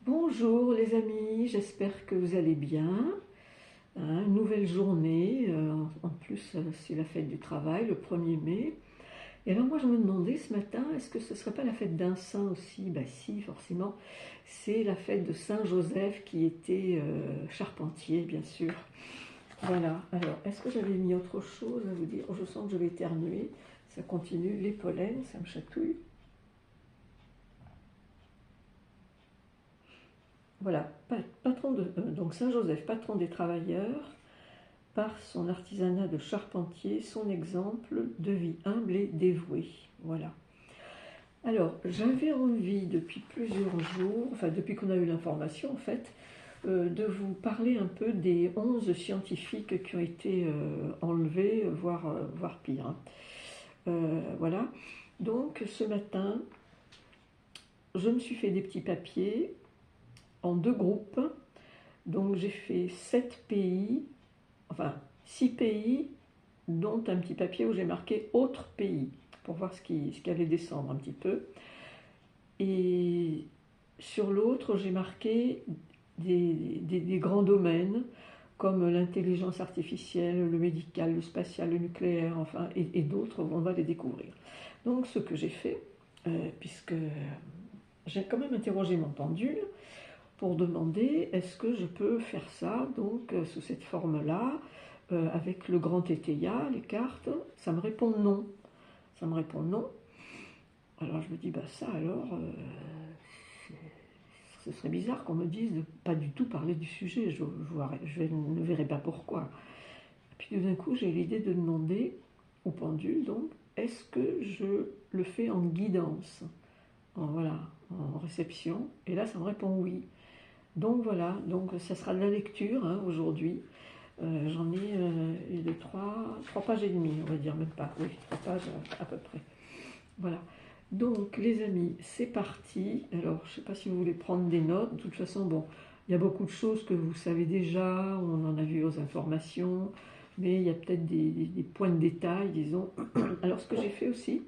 Bonjour les amis, j'espère que vous allez bien. Une nouvelle journée, en plus c'est la fête du travail, le 1er mai. Et alors moi je me demandais ce matin, est-ce que ce ne serait pas la fête d'un saint aussi? Bah si, forcément, c'est la fête de Saint Joseph qui était charpentier, bien sûr. Voilà, alors est-ce que j'avais mis autre chose à vous dire? Oh, je sens que je vais éternuer, ça continue, les pollens, ça me chatouille. Voilà, donc Saint Joseph, patron des travailleurs, par son artisanat de charpentier, son exemple de vie humble et dévouée. Voilà. Alors, j'avais envie depuis plusieurs jours, enfin depuis qu'on a eu l'information en fait, de vous parler un peu des 11 scientifiques qui ont été enlevés, voire pire, hein. Voilà. Donc ce matin, je me suis fait des petits papiers en deux groupes. Donc j'ai fait 7 pays, enfin 6 pays, dont un petit papier où j'ai marqué autres pays, pour voir ce qui allait descendre un petit peu. Et sur l'autre, j'ai marqué des grands domaines, comme l'intelligence artificielle, le médical, le spatial, le nucléaire, enfin, et d'autres, on va les découvrir. Donc ce que j'ai fait, puisque j'ai quand même interrogé mon pendule, pour demander est-ce que je peux faire ça donc sous cette forme-là, avec le grand TTIA, les cartes. Ça me répond non. Ça me répond non. Alors je me dis, bah ça alors, ce serait bizarre qu'on me dise de pas du tout parler du sujet. Je ne verrai pas pourquoi. Puis tout d'un coup, j'ai l'idée de demander au pendule, donc, est-ce que je le fais en guidance, voilà, en réception. Et là, ça me répond oui. Donc voilà, donc ça sera de la lecture hein, aujourd'hui. J'en ai trois pages et demie, on va dire, même pas, oui, 3 pages à peu près. Voilà. Donc les amis, c'est parti. Alors je ne sais pas si vous voulez prendre des notes. De toute façon, bon, il y a beaucoup de choses que vous savez déjà, on en a vu aux informations, mais il y a peut-être des points de détail, disons. Alors ce que j'ai fait aussi,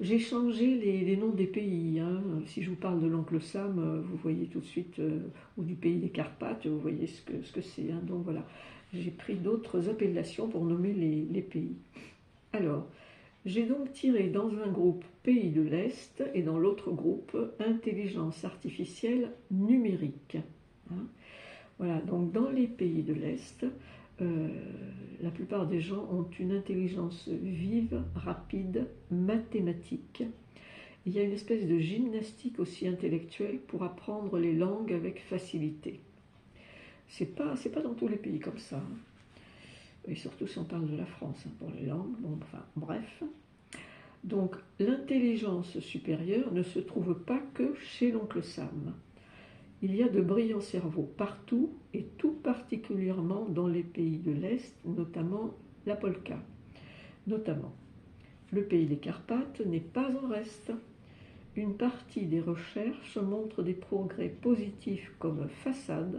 j'ai changé les noms des pays, hein. Si je vous parle de l'oncle Sam, vous voyez tout de suite, ou du pays des Carpates, vous voyez ce que c'est, hein. Donc voilà, j'ai pris d'autres appellations pour nommer les pays. Alors, j'ai donc tiré dans un groupe pays de l'Est et dans l'autre groupe intelligence artificielle numérique, hein. Voilà, donc dans les pays de l'Est, euh, la plupart des gens ont une intelligence vive, rapide, mathématique. Il y a une espèce de gymnastique aussi intellectuelle pour apprendre les langues avec facilité. C'est pas dans tous les pays comme ça, hein. Et surtout si on parle de la France, hein, pour les langues. Bon, enfin, bref. Donc, l'intelligence supérieure ne se trouve pas que chez l'oncle Sam. Il y a de brillants cerveaux partout et tout particulièrement dans les pays de l'Est, notamment la Polka. Notamment, le pays des Carpates n'est pas en reste. Une partie des recherches montre des progrès positifs comme façade,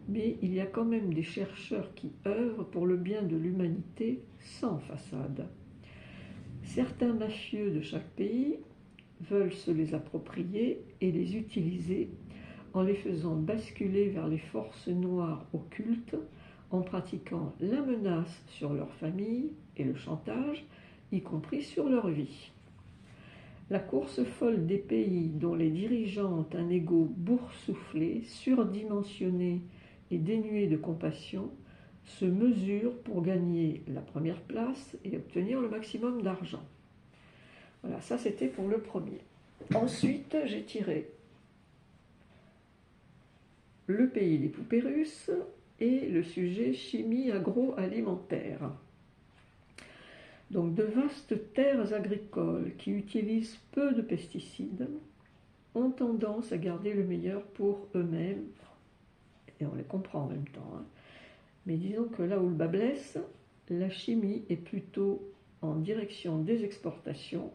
mais il y a quand même des chercheurs qui œuvrent pour le bien de l'humanité sans façade. Certains mafieux de chaque pays veulent se les approprier et les utiliser en les faisant basculer vers les forces noires occultes, en pratiquant la menace sur leur famille et le chantage, y compris sur leur vie. La course folle des pays dont les dirigeants ont un ego boursouflé, surdimensionné et dénué de compassion se mesure pour gagner la première place et obtenir le maximum d'argent. Voilà, ça c'était pour le premier. Ensuite, j'ai tiré le pays des poupées russes et le sujet chimie agroalimentaire. Donc de vastes terres agricoles qui utilisent peu de pesticides ont tendance à garder le meilleur pour eux-mêmes, et on les comprend en même temps, hein. Mais disons que là où le bas blesse, la chimie est plutôt en direction des exportations.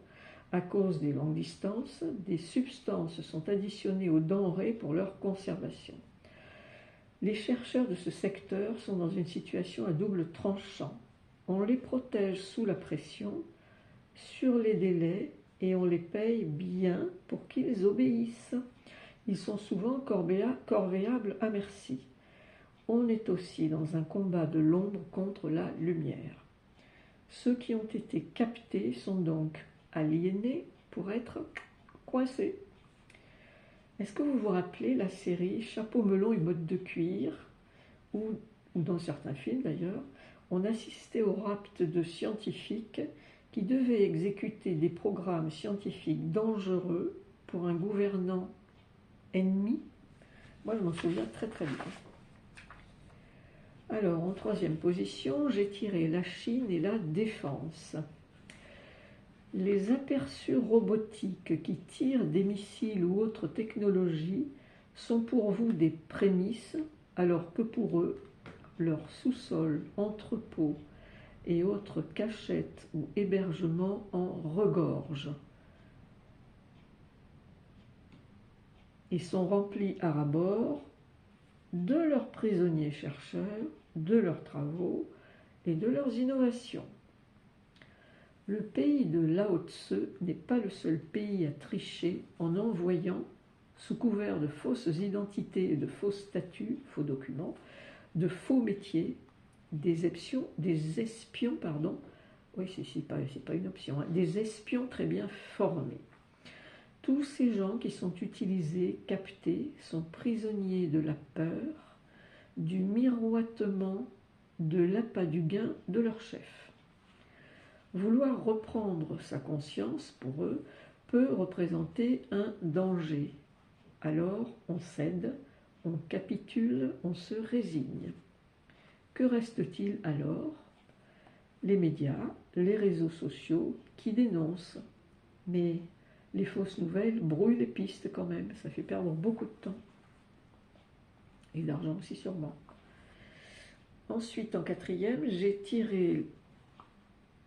À cause des longues distances, des substances sont additionnées aux denrées pour leur conservation. Les chercheurs de ce secteur sont dans une situation à double tranchant. On les protège sous la pression, sur les délais, et on les paye bien pour qu'ils obéissent. Ils sont souvent corvéables à merci. On est aussi dans un combat de l'ombre contre la lumière. Ceux qui ont été captés sont donc aliénés pour être coincés. Est-ce que vous vous rappelez la série Chapeau melon et bottes de cuir, ou dans certains films d'ailleurs, on assistait au rapt de scientifiques qui devaient exécuter des programmes scientifiques dangereux pour un gouvernant ennemi? Moi, je m'en souviens très très bien. Alors, en troisième position, j'ai tiré la Chine et la défense. Les aperçus robotiques qui tirent des missiles ou autres technologies sont pour vous des prémices, alors que pour eux, leur sous-sol, entrepôts et autres cachettes ou hébergements en regorgent. Ils sont remplis à ras-bord de leurs prisonniers chercheurs, de leurs travaux et de leurs innovations. Le pays de Lao Tse n'est pas le seul pays à tricher en envoyant, sous couvert de fausses identités et de faux statuts, faux documents, de faux métiers, des espions, oui, c'est pas une option, des espions très bien formés. Tous ces gens qui sont utilisés, captés, sont prisonniers de la peur, du miroitement, de l'appât du gain de leur chef. Vouloir reprendre sa conscience, pour eux, peut représenter un danger. Alors on cède, on capitule, on se résigne. Que reste-t-il alors? Les médias, les réseaux sociaux qui dénoncent. Mais les fausses nouvelles brouillent les pistes quand même, ça fait perdre beaucoup de temps. Et d'argent aussi sûrement. Ensuite, en quatrième, j'ai tiré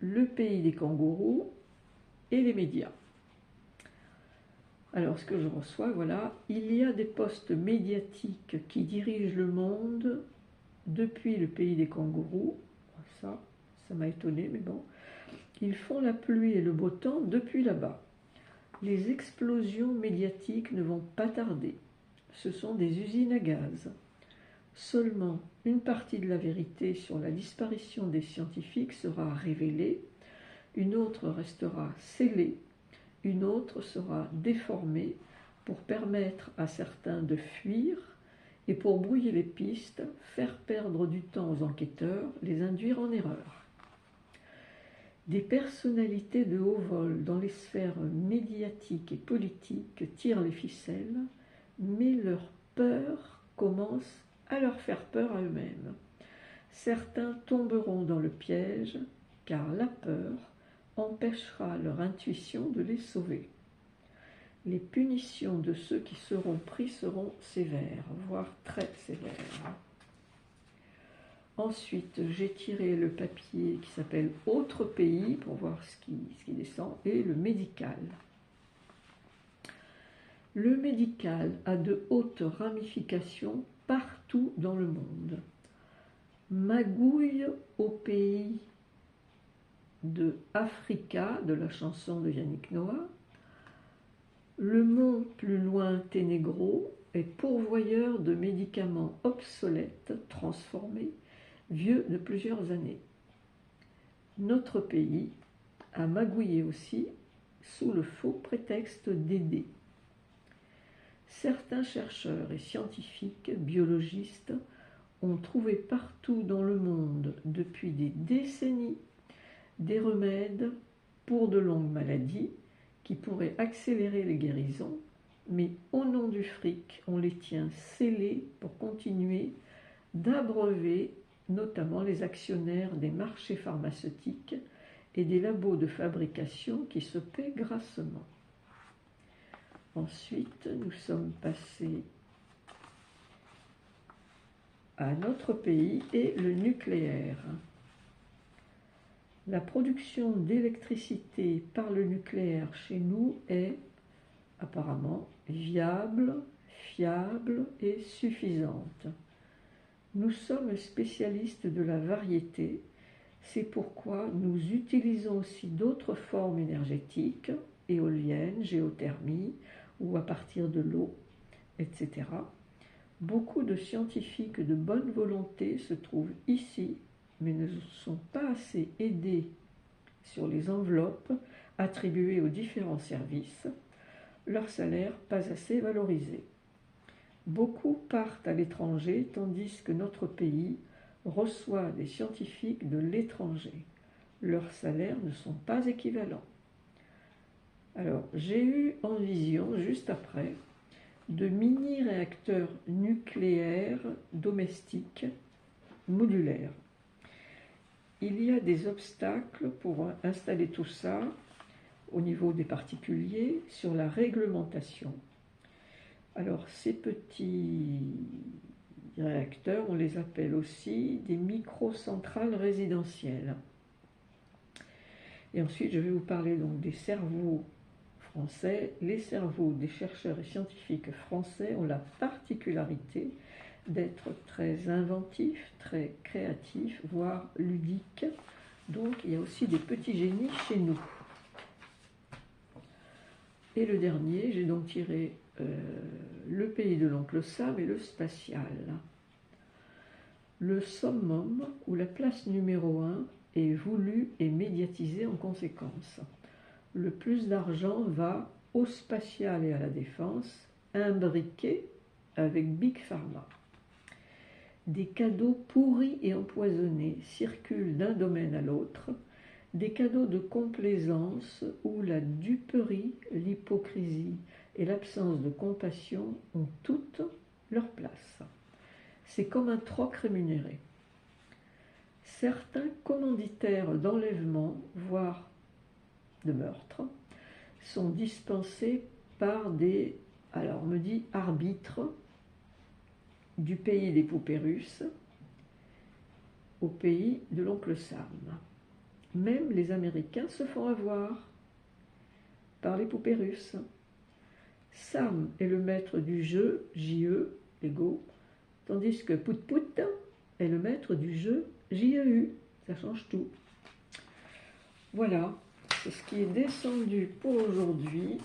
le pays des kangourous et les médias. Alors, ce que je reçois, voilà, il y a des postes médiatiques qui dirigent le monde depuis le pays des kangourous. Ça m'a étonné, mais bon. Ils font la pluie et le beau temps depuis là-bas. Les explosions médiatiques ne vont pas tarder. Ce sont des usines à gaz. Seulement une partie de la vérité sur la disparition des scientifiques sera révélée, une autre restera scellée, une autre sera déformée pour permettre à certains de fuir et pour brouiller les pistes, faire perdre du temps aux enquêteurs, les induire en erreur. Des personnalités de haut vol dans les sphères médiatiques et politiques tirent les ficelles, mais leur peur commence à leur faire peur à eux-mêmes. Certains tomberont dans le piège, car la peur empêchera leur intuition de les sauver. Les punitions de ceux qui seront pris seront sévères, voire très sévères. Ensuite, j'ai tiré le papier qui s'appelle « Autre pays » pour voir ce qui descend, et le médical. Le médical a de hautes ramifications partout dans le monde. Magouille au pays de Africa, de la chanson de Yannick Noah. Le mont plus loin Ténégro est pourvoyeur de médicaments obsolètes, transformés, vieux de plusieurs années. Notre pays a magouillé aussi sous le faux prétexte d'aider. Certains chercheurs et scientifiques, biologistes, ont trouvé partout dans le monde, depuis des décennies, des remèdes pour de longues maladies qui pourraient accélérer les guérisons, mais au nom du fric, on les tient scellés pour continuer d'abreuver notamment les actionnaires des marchés pharmaceutiques et des labos de fabrication qui se paient grassement. Ensuite, nous sommes passés à notre pays et le nucléaire. La production d'électricité par le nucléaire chez nous est apparemment viable, fiable et suffisante. Nous sommes spécialistes de la variété, c'est pourquoi nous utilisons aussi d'autres formes énergétiques, éoliennes, géothermie ou à partir de l'eau, etc. Beaucoup de scientifiques de bonne volonté se trouvent ici, mais ne sont pas assez aidés sur les enveloppes attribuées aux différents services, leur salaire pas assez valorisé. Beaucoup partent à l'étranger, tandis que notre pays reçoit des scientifiques de l'étranger. Leurs salaires ne sont pas équivalents. Alors, j'ai eu en vision, juste après, de mini-réacteurs nucléaires domestiques modulaires. Il y a des obstacles pour installer tout ça au niveau des particuliers sur la réglementation. Alors, ces petits réacteurs, on les appelle aussi des microcentrales résidentielles. Et ensuite, je vais vous parler donc des cerveaux français. Les cerveaux des chercheurs et scientifiques français ont la particularité d'être très inventifs, très créatifs, voire ludiques. Donc, il y a aussi des petits génies chez nous. Et le dernier, j'ai donc tiré le pays de l'oncle Sam et le spatial. Le summum, ou la place numéro 1, est voulu et médiatisé en conséquence. Le plus d'argent va au spatial et à la défense, imbriqués avec Big Pharma. Des cadeaux pourris et empoisonnés circulent d'un domaine à l'autre, des cadeaux de complaisance où la duperie, l'hypocrisie et l'absence de compassion ont toute leur place. C'est comme un troc rémunéré. Certains commanditaires d'enlèvement, voire de meurtre, sont dispensés par des, alors on me dit, arbitres du pays des poupées russes au pays de l'oncle Sam. Même les Américains se font avoir par les poupées russes. Sam est le maître du jeu, J-E, Lego, tandis que Pout Pout est le maître du jeu, J-E-U. Ça change tout. Voilà, c'est ce qui est descendu pour aujourd'hui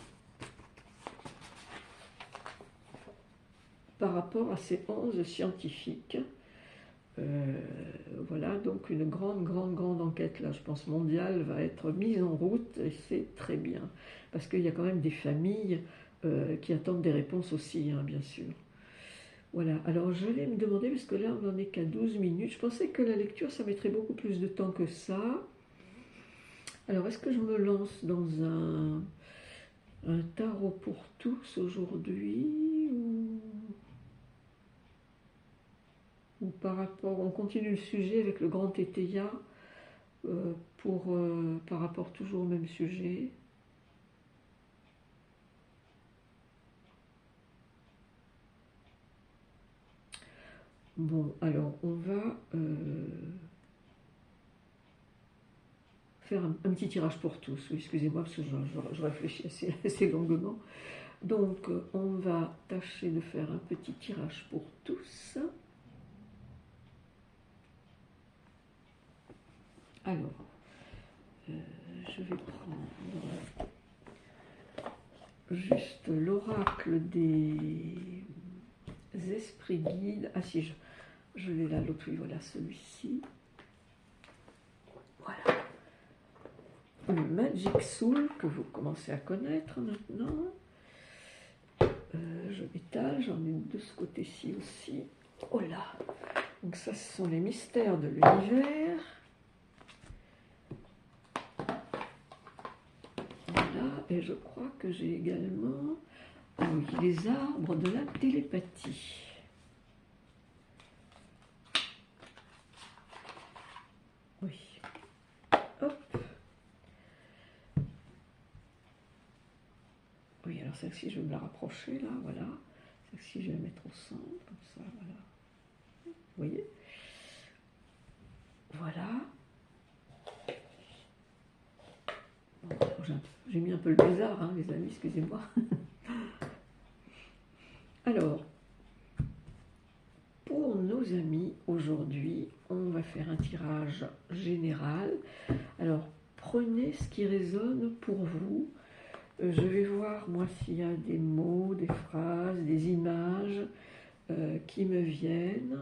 par rapport à ces 11 scientifiques. Voilà, donc une grande enquête, là, je pense, mondiale, va être mise en route, et c'est très bien. Parce qu'il y a quand même des familles qui attendent des réponses aussi, hein, bien sûr. Voilà, alors je vais me demander, parce que là, on n'en est qu'à 12 minutes, je pensais que la lecture, ça mettrait beaucoup plus de temps que ça. Alors, est-ce que je me lance dans un tarot pour tous aujourd'hui ou par rapport, on continue le sujet avec le grand Tétéia par rapport toujours au même sujet. Bon, alors on va faire un petit tirage pour tous. Oui, excusez-moi parce que je réfléchis assez longuement. Donc on va tâcher de faire un petit tirage pour tous. Alors, je vais prendre juste l'oracle des esprits guides. Ah si, je l'ai là, l'autre, oui, voilà, celui-ci. Voilà. Le Magic Soul, que vous commencez à connaître maintenant. Je m'étale, j'en ai de ce côté-ci aussi. Oh là! Donc ça, ce sont les mystères de l'univers. Voilà, et je crois que j'ai également, ah oui, les arbres de la télépathie. Oui. Hop. Oui, alors celle-ci, je vais me la rapprocher, là, voilà. Celle-ci, je vais la mettre au centre, comme ça, voilà. Vous voyez? Voilà. Bon, j'ai mis un peu le bizarre, hein, les amis, excusez-moi. Alors, pour nos amis, aujourd'hui, on va faire un tirage général. Alors, prenez ce qui résonne pour vous. Je vais voir, moi, s'il y a des mots, des phrases, des images qui me viennent.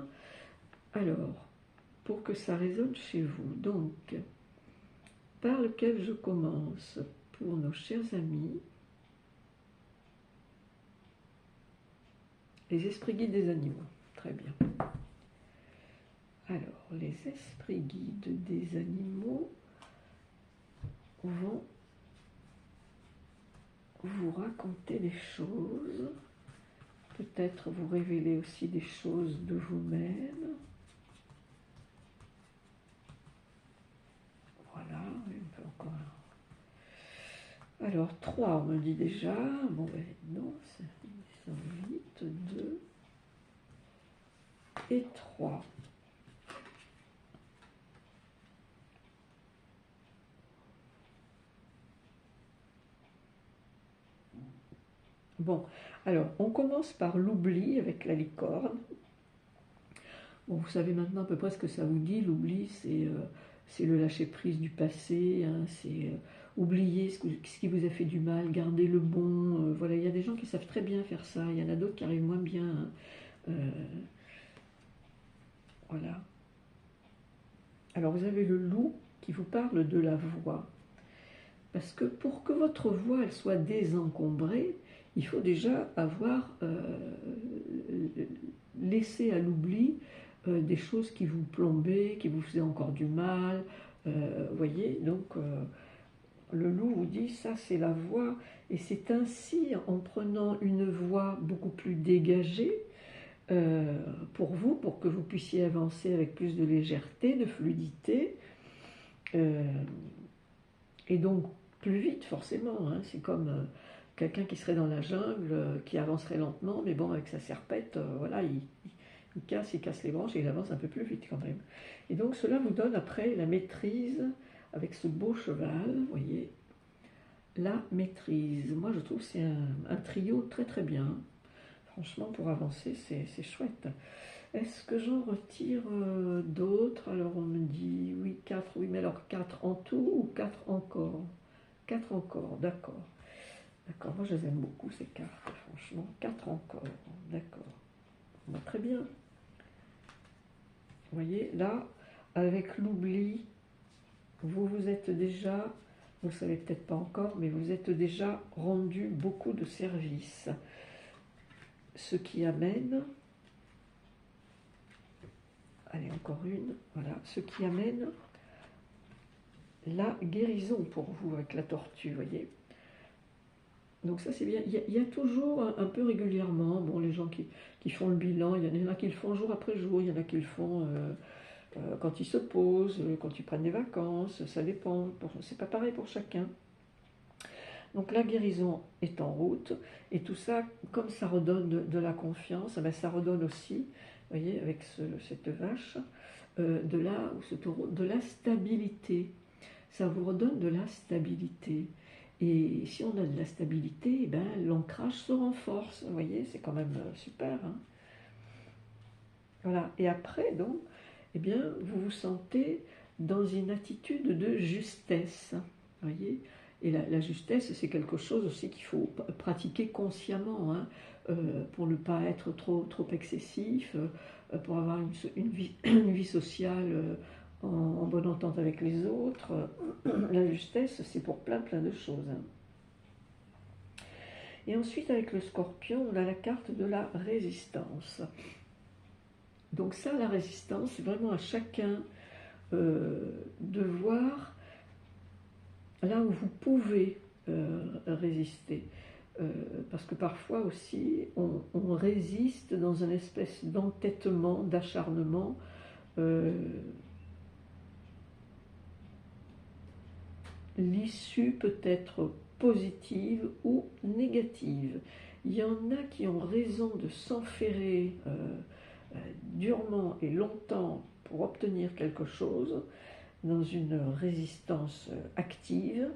Alors, pour que ça résonne chez vous, donc, par lequel je commence pour nos chers amis, les esprits guides des animaux. Très bien. Alors, les esprits guides des animaux vont vous raconter des choses, peut-être vous révéler aussi des choses de vous-même. Voilà, un peu encore. Alors, 3, on me dit déjà. Bon, ben non, ils sont vite. 2 et 3. Bon, alors, on commence par l'oubli avec la licorne. Bon, vous savez maintenant à peu près ce que ça vous dit. L'oubli, c'est le lâcher-prise du passé, hein, c'est oublier ce qui vous a fait du mal, garder le bon. Voilà, il y a des gens qui savent très bien faire ça, il y en a d'autres qui arrivent moins bien. Hein. Voilà. Alors, vous avez le loup qui vous parle de la voix. Parce que pour que votre voix elle soit désencombrée, il faut déjà avoir laissé à l'oubli des choses qui vous plombaient, qui vous faisaient encore du mal. Voyez, donc le loup vous dit ça c'est la voix, et c'est ainsi en prenant une voix beaucoup plus dégagée pour vous, pour que vous puissiez avancer avec plus de légèreté, de fluidité, et donc plus vite forcément. Hein. C'est comme quelqu'un qui serait dans la jungle, qui avancerait lentement, mais bon, avec sa serpette, voilà, il casse les branches et il avance un peu plus vite quand même. Et donc cela vous donne après la maîtrise avec ce beau cheval, vous voyez, la maîtrise. Moi je trouve que c'est un trio très très bien. Franchement, pour avancer, c'est chouette. Est-ce que j'en retire d'autres? Alors on me dit oui, 4, oui, mais alors 4 en tout ou 4 encore? 4 encore, d'accord. D'accord, moi je les aime beaucoup ces cartes, franchement. 4 encore, d'accord. Bon, très bien. Vous voyez, là, avec l'oubli, vous vous êtes déjà, vous ne le savez peut-être pas encore, mais vous êtes déjà rendu beaucoup de services. Ce qui amène, allez, encore une, voilà, ce qui amène la guérison pour vous avec la tortue, vous voyez. Donc ça c'est bien, il y a toujours un peu régulièrement, bon, les gens qui font le bilan, il y en a qui le font jour après jour, il y en a qui le font quand ils se posent, quand ils prennent des vacances, ça dépend, c'est pas pareil pour chacun. Donc la guérison est en route, et tout ça, comme ça redonne de la confiance, eh bien, ça redonne aussi, vous voyez, avec cette vache, ou ce taureau, de la stabilité. Ça vous redonne de la stabilité. Et si on a de la stabilité, eh ben, l'ancrage se renforce. Vous voyez, c'est quand même super. Hein. Voilà. Et après, donc, eh bien, vous vous sentez dans une attitude de justesse. Vous voyez. Et la justesse, c'est quelque chose aussi qu'il faut pratiquer consciemment, hein, pour ne pas être trop excessif, pour avoir une vie sociale en bonne entente avec les autres. La justesse, c'est pour plein de choses. Hein. Et ensuite, avec le scorpion, on a la carte de la résistance. Donc ça, la résistance, c'est vraiment à chacun de voir là où vous pouvez résister. Parce que parfois aussi, on résiste dans une espèce d'entêtement, d'acharnement. L'issue peut être positive ou négative. Il y en a qui ont raison de s'enferrer durement et longtemps pour obtenir quelque chose, dans une résistance active,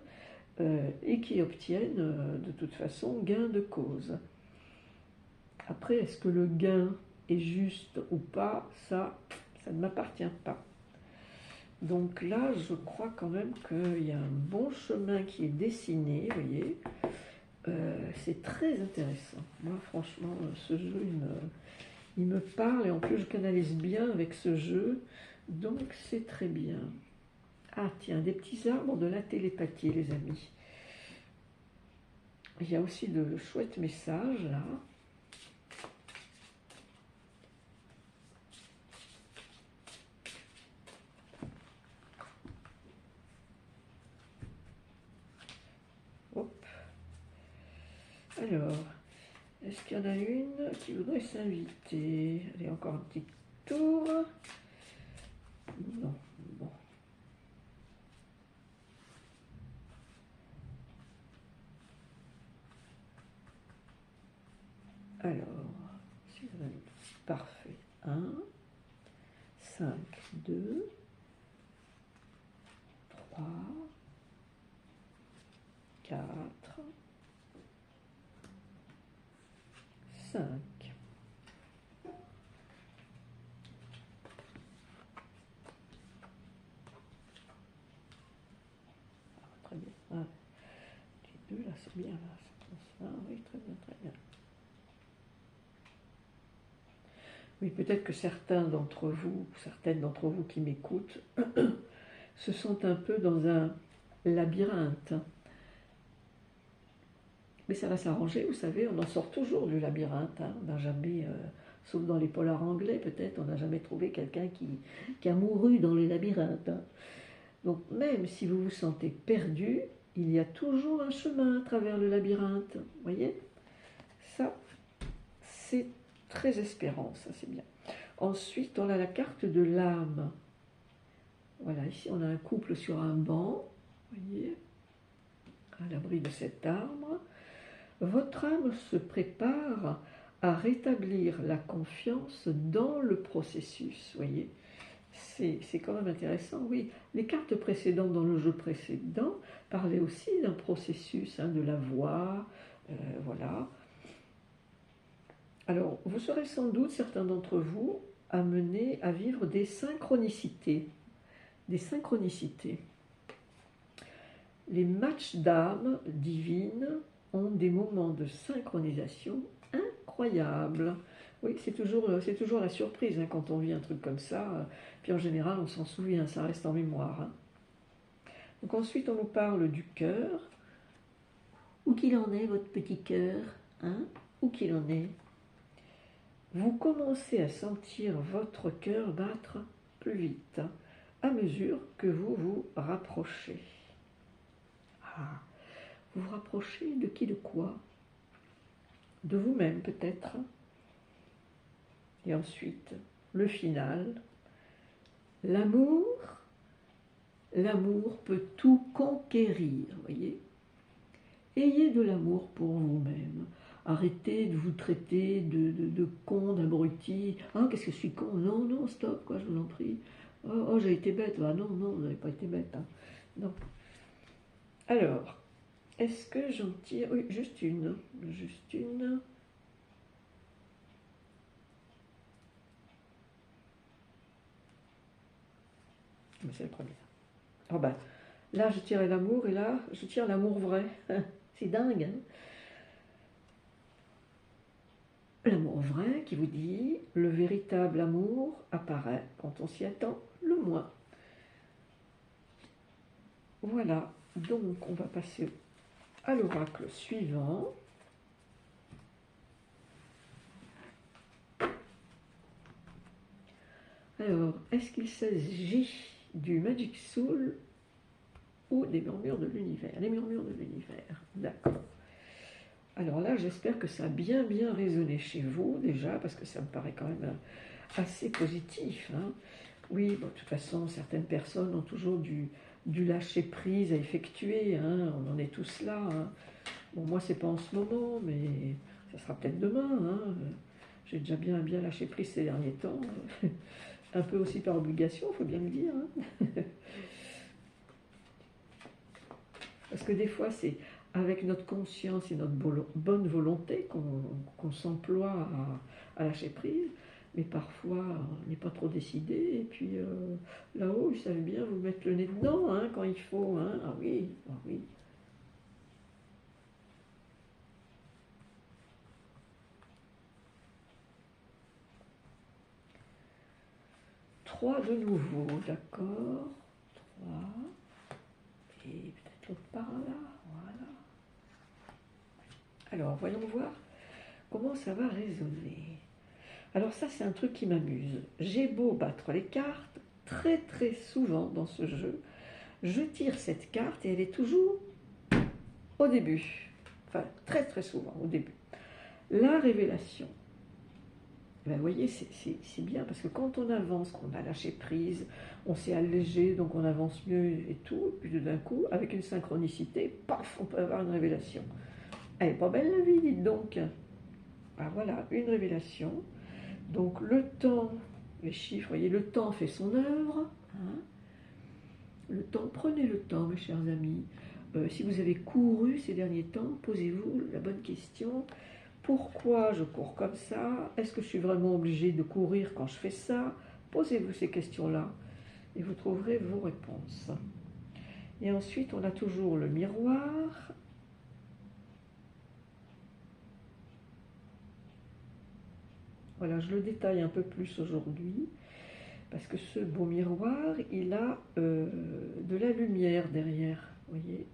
et qui obtiennent de toute façon gain de cause. Après, est-ce que le gain est juste ou pas, ça ne m'appartient pas. Donc là, je crois quand même qu'il y a un bon chemin qui est dessiné, vous voyez. c'est très intéressant. Moi, franchement, ce jeu, il me parle et en plus, je canalise bien avec ce jeu. Donc, c'est très bien. Ah, tiens, des petits arbres de la télépathie, les amis. Il y a aussi de chouettes messages, là. Hop. Alors, est-ce qu'il y en a une qui voudrait s'inviter? Allez, encore un petit tour. Non, bon. Alors, si vous avez... Parfait. 1, 5, 2, 3, 4, 5. Très bien. Ah, les deux là, c'est bien là. Ça, oui, très bien, très bien. Oui, peut-être que certaines d'entre vous qui m'écoutent, se sentent un peu dans un labyrinthe. Mais ça va s'arranger, vous savez, on en sort toujours du labyrinthe. Hein. On n'a jamais, sauf dans les polars anglais peut-être, on n'a jamais trouvé quelqu'un qui a mouru dans les labyrinthes. Hein. Donc même si vous vous sentez perdu, il y a toujours un chemin à travers le labyrinthe. Vous voyez? Ça, c'est très espérant, ça c'est bien. Ensuite, on a la carte de l'âme. Voilà, ici on a un couple sur un banc, vous voyez, à l'abri de cet arbre. Votre âme se prépare à rétablir la confiance dans le processus, vous voyez. C'est quand même intéressant, oui. Les cartes précédentes dans le jeu précédent parlaient aussi d'un processus, hein, de la voix, voilà. Alors, vous serez sans doute, certains d'entre vous, amenés à vivre des synchronicités. Des synchronicités. Les matchs d'âmes divines ont des moments de synchronisation incroyables. Oui, c'est toujours la surprise hein, quand on vit un truc comme ça. Puis en général, on s'en souvient, ça reste en mémoire. Hein. Donc ensuite, on nous parle du cœur. Où qu'il en est, votre petit cœur, hein? Où qu'il en est. Vous commencez à sentir votre cœur battre plus vite hein, à mesure que vous vous rapprochez. Ah, vous vous rapprochez de qui, de quoi? De vous-même peut-être. Et ensuite, le final. L'amour, l'amour peut tout conquérir, voyez. Ayez de l'amour pour vous-même. Arrêtez de vous traiter de con, d'abruti. Ah, qu'est-ce que je suis con? Non, non, stop, quoi, je vous en prie. Oh, j'ai été bête. Ah, non, non, vous n'avez pas été bête. Hein. Non. Alors, est-ce que j'en tire... Oui, juste une. Juste une. Mais c'est la première. Oh ben, là, je tirais l'amour et là, je tire l'amour vrai. C'est dingue, hein? L'amour vrai qui vous dit le véritable amour apparaît quand on s'y attend le moins. Voilà, donc on va passer à l'oracle suivant. Alors, est-ce qu'il s'agit du Magic Soul ou des murmures de l'univers? Les murmures de l'univers, d'accord. Alors là, j'espère que ça a bien résonné chez vous déjà, parce que ça me paraît quand même assez positif. Hein. Oui, bon, de toute façon, certaines personnes ont toujours du lâcher-prise à effectuer. Hein. On en est tous là. Hein. Bon, moi, c'est pas en ce moment, mais ça sera peut-être demain. Hein. J'ai déjà bien lâché prise ces derniers temps. Un peu aussi par obligation, il faut bien le dire. Hein. Parce que des fois, c'est avec notre conscience et notre bonne volonté qu'on s'emploie à lâcher prise, mais parfois on n'est pas trop décidé, et puis là-haut, ils savent bien vous mettre le nez dedans hein, quand il faut. Hein. Ah oui, ah oui. 3 de nouveau, d'accord. 3. Et peut-être l'autre par là, voilà. Alors, voyons voir comment ça va résonner. Alors ça, c'est un truc qui m'amuse. J'ai beau battre les cartes, très très souvent dans ce jeu, je tire cette carte et elle est toujours au début. Enfin, très très souvent au début. La révélation. Ben, vous voyez, c'est bien, parce que quand on avance, qu'on a lâché prise, on s'est allégé, donc on avance mieux et tout, puis tout d'un coup, avec une synchronicité, paf, on peut avoir une révélation. Elle n'est pas belle la vie, dites donc. Ah voilà, une révélation. Donc le temps, les chiffres, voyez, le temps fait son œuvre. Hein. Le temps, prenez le temps, mes chers amis. Si vous avez couru ces derniers temps, posez-vous la bonne question. Pourquoi je cours comme ça? Est-ce que je suis vraiment obligé de courir quand je fais ça? Posez-vous ces questions-là et vous trouverez vos réponses. Et ensuite, on a toujours le miroir. Voilà, je le détaille un peu plus aujourd'hui, parce que ce beau miroir, il a de la lumière derrière, vous voyez.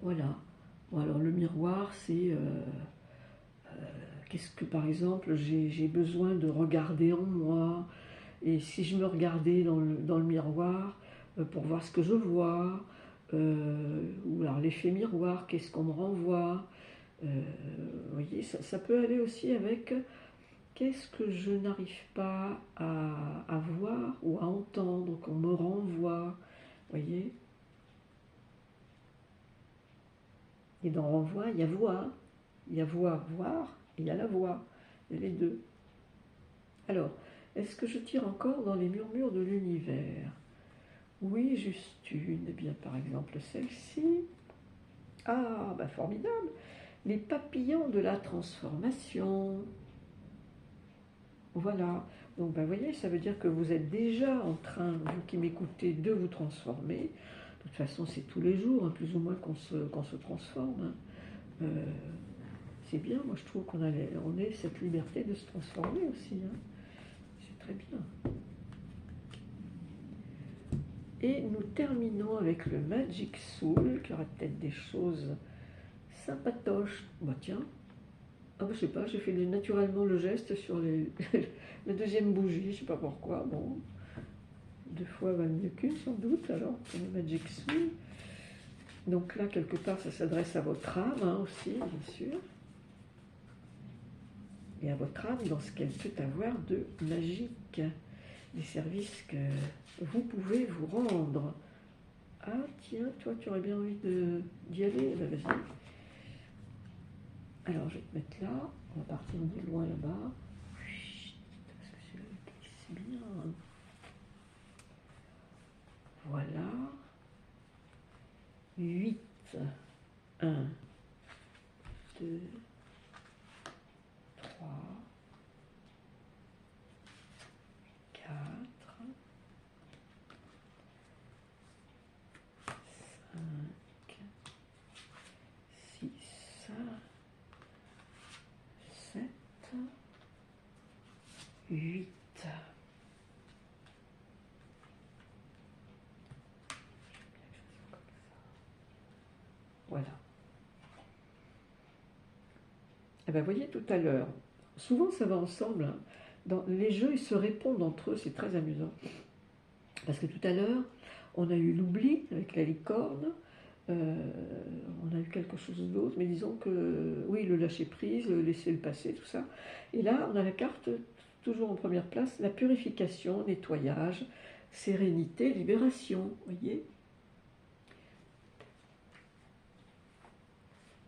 Voilà. Bon, alors le miroir, c'est qu'est-ce que, par exemple, j'ai besoin de regarder en moi, et si je me regardais dans le miroir pour voir ce que je vois, ou alors l'effet miroir, qu'est-ce qu'on me renvoie, vous voyez, ça peut aller aussi avec qu'est-ce que je n'arrive pas à voir ou à entendre, qu'on me renvoie, vous voyez. Et dans renvoi, il y a voix, voir, et il y a la voix, il y a les deux. Alors, est-ce que je tire encore dans les murmures de l'univers? Oui, juste une. Eh bien, par exemple, celle-ci. Ah, bah formidable. Les papillons de la transformation. Voilà. Donc, bah, vous voyez, ça veut dire que vous êtes déjà en train, vous qui m'écoutez, de vous transformer. De toute façon, c'est tous les jours, hein, plus ou moins, qu'on se transforme. Hein. C'est bien, moi je trouve qu'on ait cette liberté de se transformer aussi. Hein. C'est très bien. Et nous terminons avec le Magic Soul, qui aura peut-être des choses sympatoches. Bah tiens, ah bah je sais pas, j'ai fait naturellement le geste sur la deuxième bougie, je sais pas pourquoi. Bon, 2 fois valent mieux qu'une sans doute, alors pour le Magic Soul. Donc là, quelque part, ça s'adresse à votre âme hein, aussi, bien sûr. Et à votre âme dans ce qu'elle peut avoir de magique, des services que vous pouvez vous rendre. Ah tiens, toi tu aurais bien envie d'y aller? Ben, vas-y. Alors je vais te mettre là, on va partir de loin là-bas. Parce que c'est bien. Voilà. 8. 1, 2, 3, 4, 5, 6, 7, 8. Voilà. Et bien, vous voyez tout à l'heure, souvent ça va ensemble. Hein. Dans les jeux, ils se répondent entre eux, c'est très amusant. Parce que tout à l'heure, on a eu l'oubli avec la licorne, on a eu quelque chose d'autre, mais disons que, oui, le lâcher-prise, le laisser le passer, tout ça. Et là, on a la carte, toujours en première place, la purification, nettoyage, sérénité, libération, vous voyez.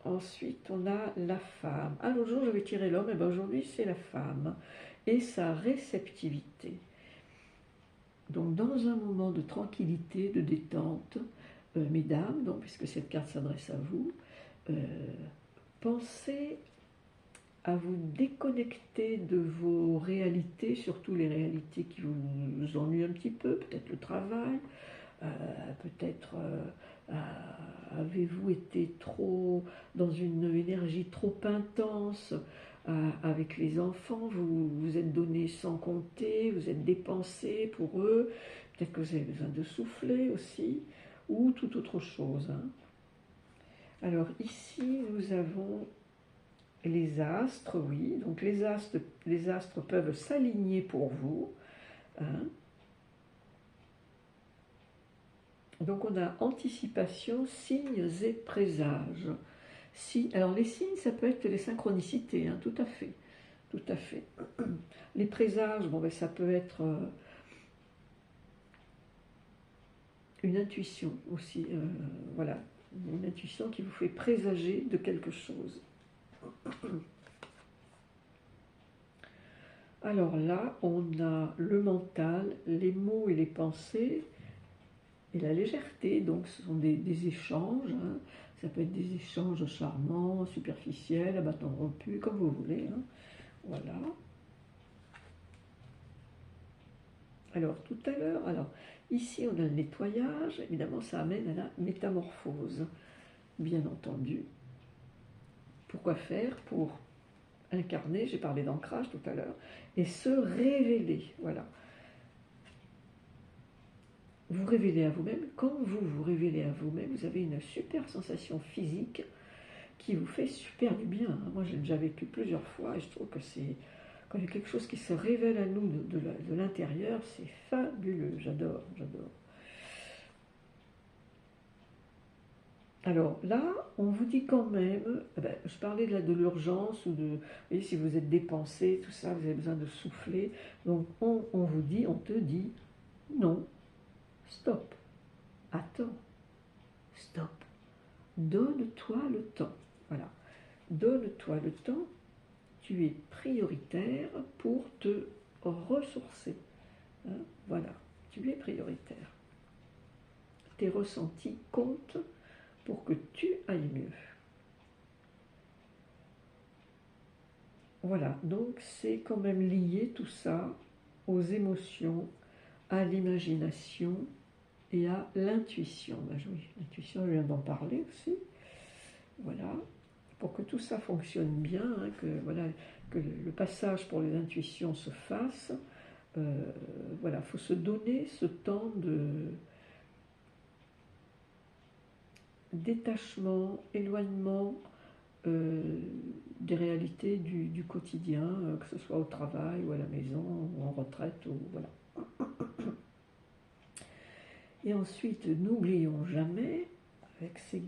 Ensuite, on a la femme. Ah, l'autre jour, j'avais tiré l'homme, et bien aujourd'hui, c'est la femme. Et sa réceptivité. Donc, dans un moment de tranquillité, de détente, mesdames, donc, puisque cette carte s'adresse à vous, pensez à vous déconnecter de vos réalités, surtout les réalités qui vous ennuient un petit peu, peut-être le travail, peut-être Avez-vous été trop dans une énergie trop intense avec les enfants, vous vous êtes donné sans compter, vous êtes dépensé pour eux, peut-être que vous avez besoin de souffler aussi, ou toute autre chose. Hein. Alors ici, nous avons les astres, oui, donc les astres peuvent s'aligner pour vous. Hein. Donc on a anticipation, signes et présages. Si, alors les signes, ça peut être les synchronicités, hein, tout à fait, tout à fait. Les présages, bon, ben, ça peut être une intuition aussi, voilà, une intuition qui vous fait présager de quelque chose. Alors là, on a le mental, les mots et les pensées, et la légèreté, donc ce sont des échanges, hein. Ça peut être des échanges charmants, superficiels, à bâton rompu, comme vous voulez. Hein. Voilà. Alors tout à l'heure, ici on a le nettoyage, évidemment ça amène à la métamorphose, bien entendu. Pourquoi faire? Pour incarner, j'ai parlé d'ancrage tout à l'heure, et se révéler, voilà. Vous révélez à vous-même, quand vous vous révélez à vous-même, vous avez une super sensation physique qui vous fait super du bien. Moi j'ai déjà vécu plusieurs fois et je trouve que c'est, quand il y a quelque chose qui se révèle à nous de l'intérieur, c'est fabuleux, j'adore, j'adore. Alors là, on vous dit quand même, je parlais de l'urgence, ou vous voyez, si vous êtes dépensé, tout ça, vous avez besoin de souffler, donc on vous dit, on te dit, non, stop, attends, stop, donne-toi le temps, voilà, donne-toi le temps, tu es prioritaire pour te ressourcer, hein, voilà, tu es prioritaire. Tes ressentis comptent pour que tu ailles mieux. Voilà, donc c'est quand même lié tout ça aux émotions, à l'imagination et à l'intuition. Ben oui, l'intuition, je viens d'en parler aussi. Voilà, pour que tout ça fonctionne bien, hein, que le passage pour les intuitions se fasse, voilà, il faut se donner ce temps de détachement, éloignement des réalités du quotidien, que ce soit au travail ou à la maison ou en retraite, ou voilà. Et ensuite, n'oublions jamais, avec ces